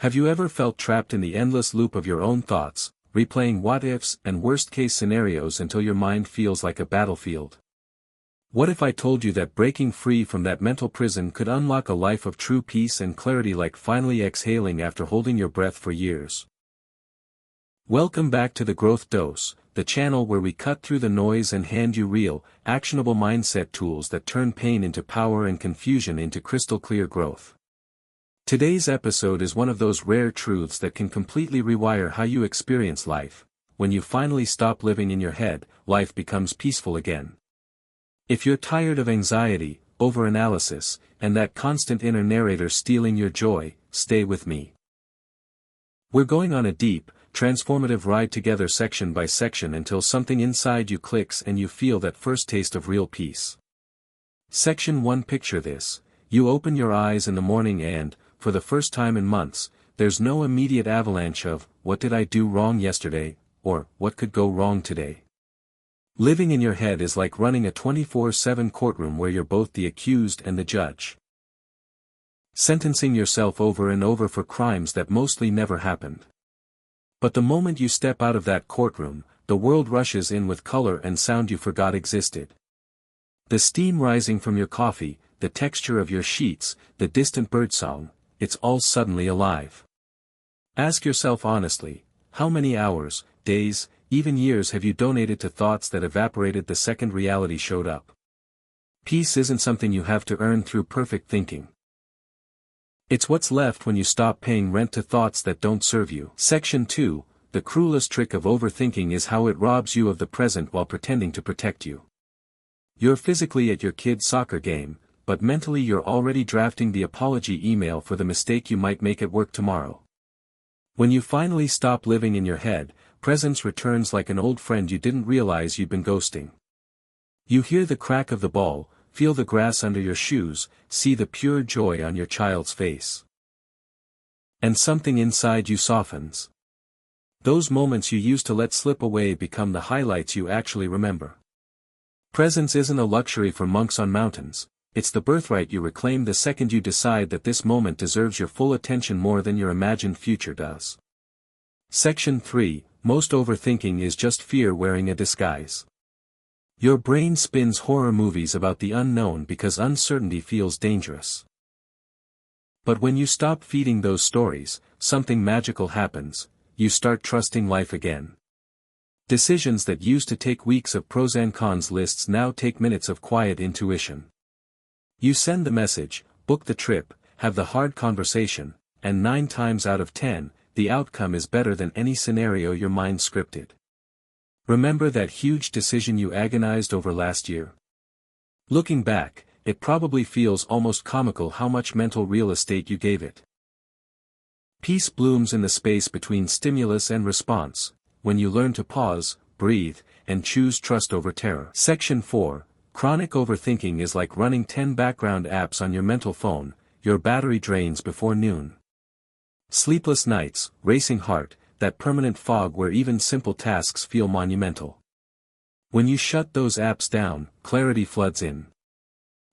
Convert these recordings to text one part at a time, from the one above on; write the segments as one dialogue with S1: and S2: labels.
S1: Have you ever felt trapped in the endless loop of your own thoughts, replaying what-ifs and worst-case scenarios until your mind feels like a battlefield? What if I told you that breaking free from that mental prison could unlock a life of true peace and clarity, like finally exhaling after holding your breath for years? Welcome back to the Growth Dose, the channel where we cut through the noise and hand you real, actionable mindset tools that turn pain into power and confusion into crystal clear growth. Today's episode is one of those rare truths that can completely rewire how you experience life. When you finally stop living in your head, life becomes peaceful again. If you're tired of anxiety, overanalysis, and that constant inner narrator stealing your joy, stay with me. We're going on a deep, transformative ride together, section by section, until something inside you clicks and you feel that first taste of real peace. Section 1. Picture this. You open your eyes in the morning and, for the first time in months, there's no immediate avalanche of, "What did I do wrong yesterday?" or "What could go wrong today?" Living in your head is like running a 24/7 courtroom where you're both the accused and the judge. Sentencing yourself over and over for crimes that mostly never happened. But the moment you step out of that courtroom, the world rushes in with color and sound you forgot existed. The steam rising from your coffee, the texture of your sheets, the distant birdsong, it's all suddenly alive. Ask yourself honestly, how many hours, days, even years have you donated to thoughts that evaporated the second reality showed up? Peace isn't something you have to earn through perfect thinking. It's what's left when you stop paying rent to thoughts that don't serve you. Section 2, the cruelest trick of overthinking is how it robs you of the present while pretending to protect you. You're physically at your kid's soccer game, but mentally you're already drafting the apology email for the mistake you might make at work tomorrow. When you finally stop living in your head, presence returns like an old friend you didn't realize you'd been ghosting. You hear the crack of the ball, feel the grass under your shoes, see the pure joy on your child's face. And something inside you softens. Those moments you used to let slip away become the highlights you actually remember. Presence isn't a luxury for monks on mountains. It's the birthright you reclaim the second you decide that this moment deserves your full attention more than your imagined future does. Section 3, most overthinking is just fear wearing a disguise. Your brain spins horror movies about the unknown because uncertainty feels dangerous. But when you stop feeding those stories, something magical happens. You start trusting life again. Decisions that used to take weeks of pros and cons lists now take minutes of quiet intuition. You send the message, book the trip, have the hard conversation, and 9 times out of 10, the outcome is better than any scenario your mind scripted. Remember that huge decision you agonized over last year? Looking back, it probably feels almost comical how much mental real estate you gave it. Peace blooms in the space between stimulus and response, when you learn to pause, breathe, and choose trust over terror. Section 4. Chronic overthinking is like running 10 background apps on your mental phone. Your battery drains before noon. Sleepless nights, racing heart, that permanent fog where even simple tasks feel monumental. When you shut those apps down, clarity floods in.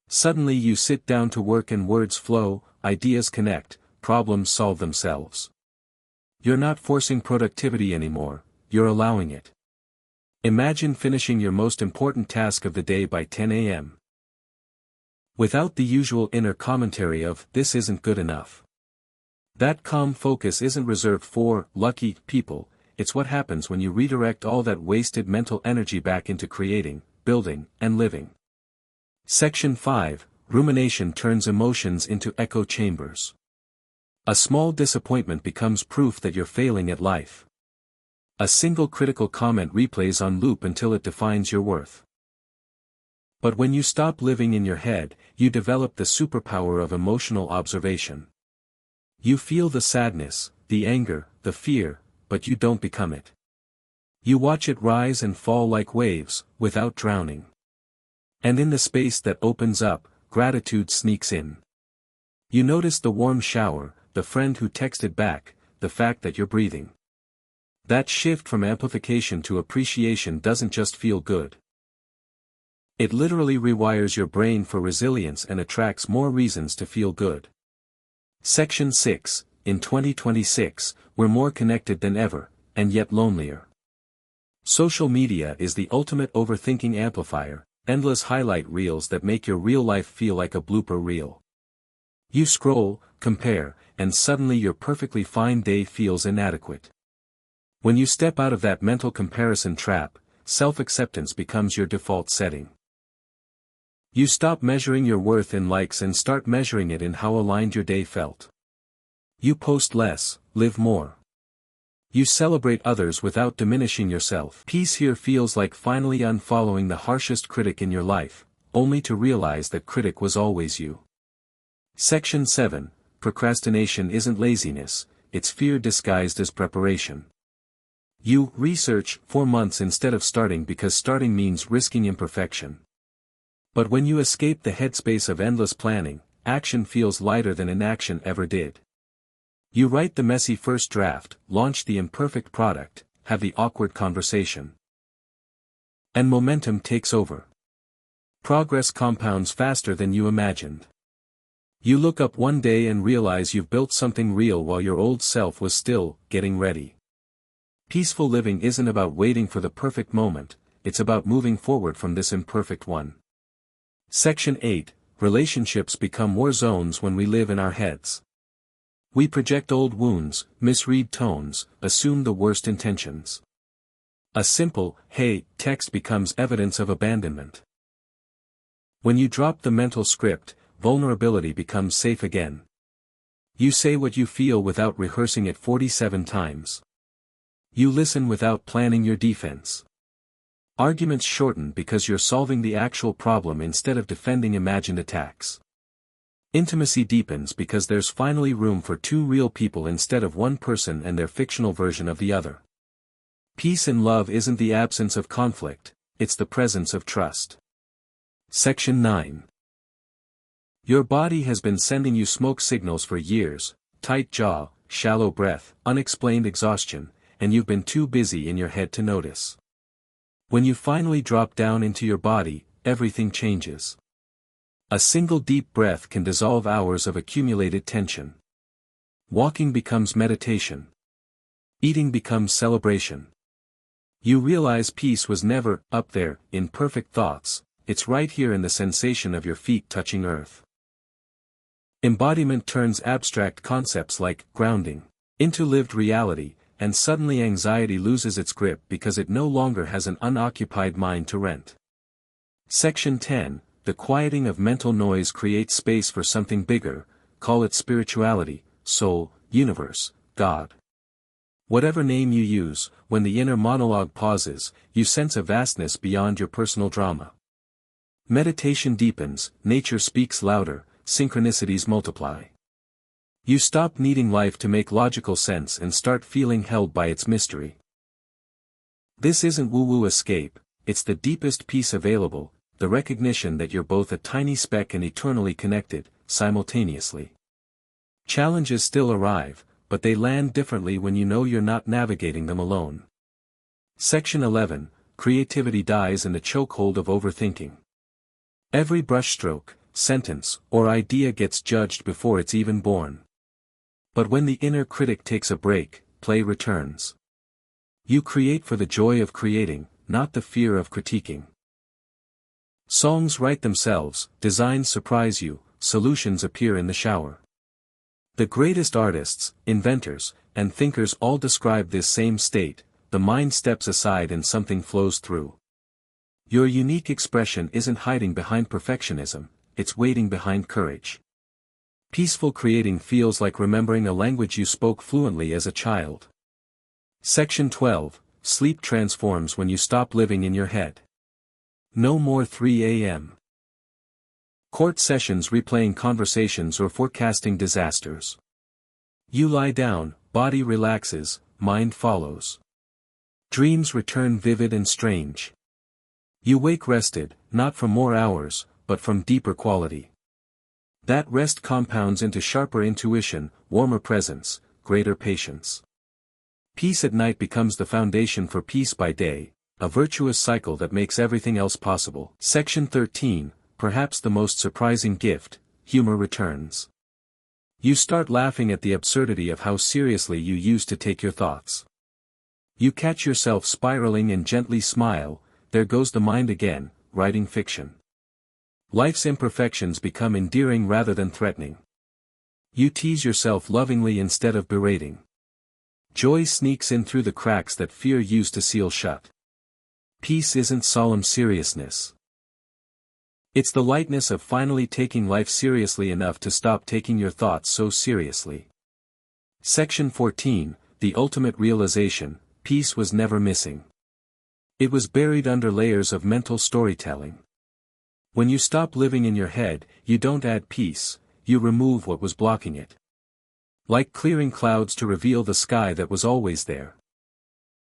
S1: Suddenly you sit down to work and words flow, ideas connect, problems solve themselves. You're not forcing productivity anymore, you're allowing it. Imagine finishing your most important task of the day by 10 a.m. without the usual inner commentary of, "This isn't good enough." That calm focus isn't reserved for lucky people, it's what happens when you redirect all that wasted mental energy back into creating, building, and living. Section 5, rumination turns emotions into echo chambers. A small disappointment becomes proof that you're failing at life. A single critical comment replays on loop until it defines your worth. But when you stop living in your head, you develop the superpower of emotional observation. You feel the sadness, the anger, the fear, but you don't become it. You watch it rise and fall like waves, without drowning. And in the space that opens up, gratitude sneaks in. You notice the warm shower, the friend who texted back, the fact that you're breathing. That shift from amplification to appreciation doesn't just feel good. It literally rewires your brain for resilience and attracts more reasons to feel good. Section 6, in 2026, we're more connected than ever, and yet lonelier. Social media is the ultimate overthinking amplifier, endless highlight reels that make your real life feel like a blooper reel. You scroll, compare, and suddenly your perfectly fine day feels inadequate. When you step out of that mental comparison trap, self-acceptance becomes your default setting. You stop measuring your worth in likes and start measuring it in how aligned your day felt. You post less, live more. You celebrate others without diminishing yourself. Peace here feels like finally unfollowing the harshest critic in your life, only to realize that critic was always you. Section 7. Procrastination isn't laziness, it's fear disguised as preparation. You research for months instead of starting because starting means risking imperfection. But when you escape the headspace of endless planning, action feels lighter than inaction ever did. You write the messy first draft, launch the imperfect product, have the awkward conversation. And momentum takes over. Progress compounds faster than you imagined. You look up one day and realize you've built something real while your old self was still getting ready. Peaceful living isn't about waiting for the perfect moment, it's about moving forward from this imperfect one. Section 8. Relationships become war zones when we live in our heads. We project old wounds, misread tones, assume the worst intentions. A simple, "hey" text becomes evidence of abandonment. When you drop the mental script, vulnerability becomes safe again. You say what you feel without rehearsing it 47 times. You listen without planning your defense. Arguments shorten because you're solving the actual problem instead of defending imagined attacks. Intimacy deepens because there's finally room for two real people instead of one person and their fictional version of the other. Peace in love isn't the absence of conflict, it's the presence of trust. Section 9. Your body has been sending you smoke signals for years: tight jaw, shallow breath, unexplained exhaustion, and you've been too busy in your head to notice. When you finally drop down into your body, everything changes. A single deep breath can dissolve hours of accumulated tension. Walking becomes meditation. Eating becomes celebration. You realize peace was never up there in perfect thoughts, it's right here in the sensation of your feet touching earth. Embodiment turns abstract concepts like grounding into lived reality, and suddenly anxiety loses its grip because it no longer has an unoccupied mind to rent. Section 10. The quieting of mental noise creates space for something bigger, call it spirituality, soul, universe, God. Whatever name you use, when the inner monologue pauses, you sense a vastness beyond your personal drama. Meditation deepens, nature speaks louder, synchronicities multiply. You stop needing life to make logical sense and start feeling held by its mystery. This isn't woo-woo escape, it's the deepest peace available, the recognition that you're both a tiny speck and eternally connected, simultaneously. Challenges still arrive, but they land differently when you know you're not navigating them alone. Section 11. Creativity dies in the chokehold of overthinking. Every brushstroke, sentence, or idea gets judged before it's even born. But when the inner critic takes a break, play returns. You create for the joy of creating, not the fear of critiquing. Songs write themselves, designs surprise you, solutions appear in the shower. The greatest artists, inventors, and thinkers all describe this same state: the mind steps aside and something flows through. Your unique expression isn't hiding behind perfectionism, it's waiting behind courage. Peaceful creating feels like remembering a language you spoke fluently as a child. Section 12. Sleep transforms when you stop living in your head. No more 3 a.m. court sessions replaying conversations or forecasting disasters. You lie down, body relaxes, mind follows. Dreams return vivid and strange. You wake rested, not from more hours, but from deeper quality. That rest compounds into sharper intuition, warmer presence, greater patience. Peace at night becomes the foundation for peace by day, a virtuous cycle that makes everything else possible. Section 13. Perhaps the most surprising gift: humor returns. You start laughing at the absurdity of how seriously you used to take your thoughts. You catch yourself spiraling and gently smile, there goes the mind again, writing fiction. Life's imperfections become endearing rather than threatening. You tease yourself lovingly instead of berating. Joy sneaks in through the cracks that fear used to seal shut. Peace isn't solemn seriousness. It's the lightness of finally taking life seriously enough to stop taking your thoughts so seriously. Section 14, The Ultimate Realization, Peace was never missing. It was buried under layers of mental storytelling. When you stop living in your head, you don't add peace, you remove what was blocking it. Like clearing clouds to reveal the sky that was always there.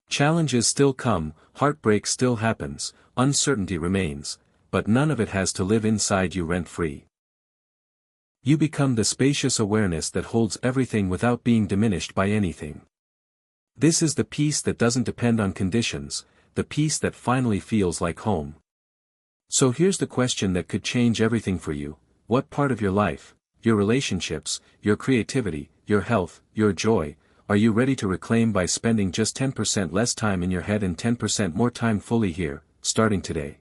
S1: Challenges still come, heartbreak still happens, uncertainty remains, but none of it has to live inside you rent-free. You become the spacious awareness that holds everything without being diminished by anything. This is the peace that doesn't depend on conditions, the peace that finally feels like home. So here's the question that could change everything for you: what part of your life, your relationships, your creativity, your health, your joy, are you ready to reclaim by spending just 10% less time in your head and 10% more time fully here, starting today?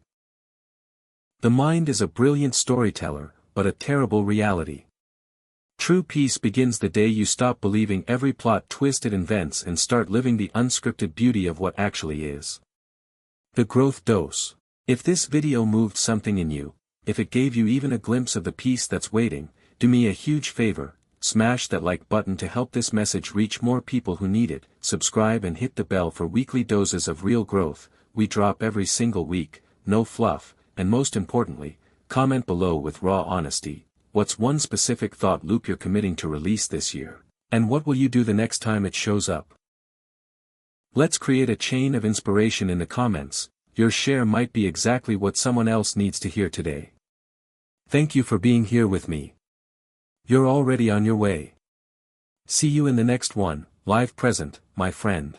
S1: The mind is a brilliant storyteller, but a terrible reality. True peace begins the day you stop believing every plot twist it invents and start living the unscripted beauty of what actually is. The Growth Dose. If this video moved something in you, if it gave you even a glimpse of the peace that's waiting, do me a huge favor, smash that like button to help this message reach more people who need it, subscribe and hit the bell for weekly doses of real growth, we drop every single week, no fluff, and most importantly, comment below with raw honesty, what's one specific thought loop you're committing to release this year, and what will you do the next time it shows up? Let's create a chain of inspiration in the comments. Your share might be exactly what someone else needs to hear today. Thank you for being here with me. You're already on your way. See you in the next one, live present, my friend.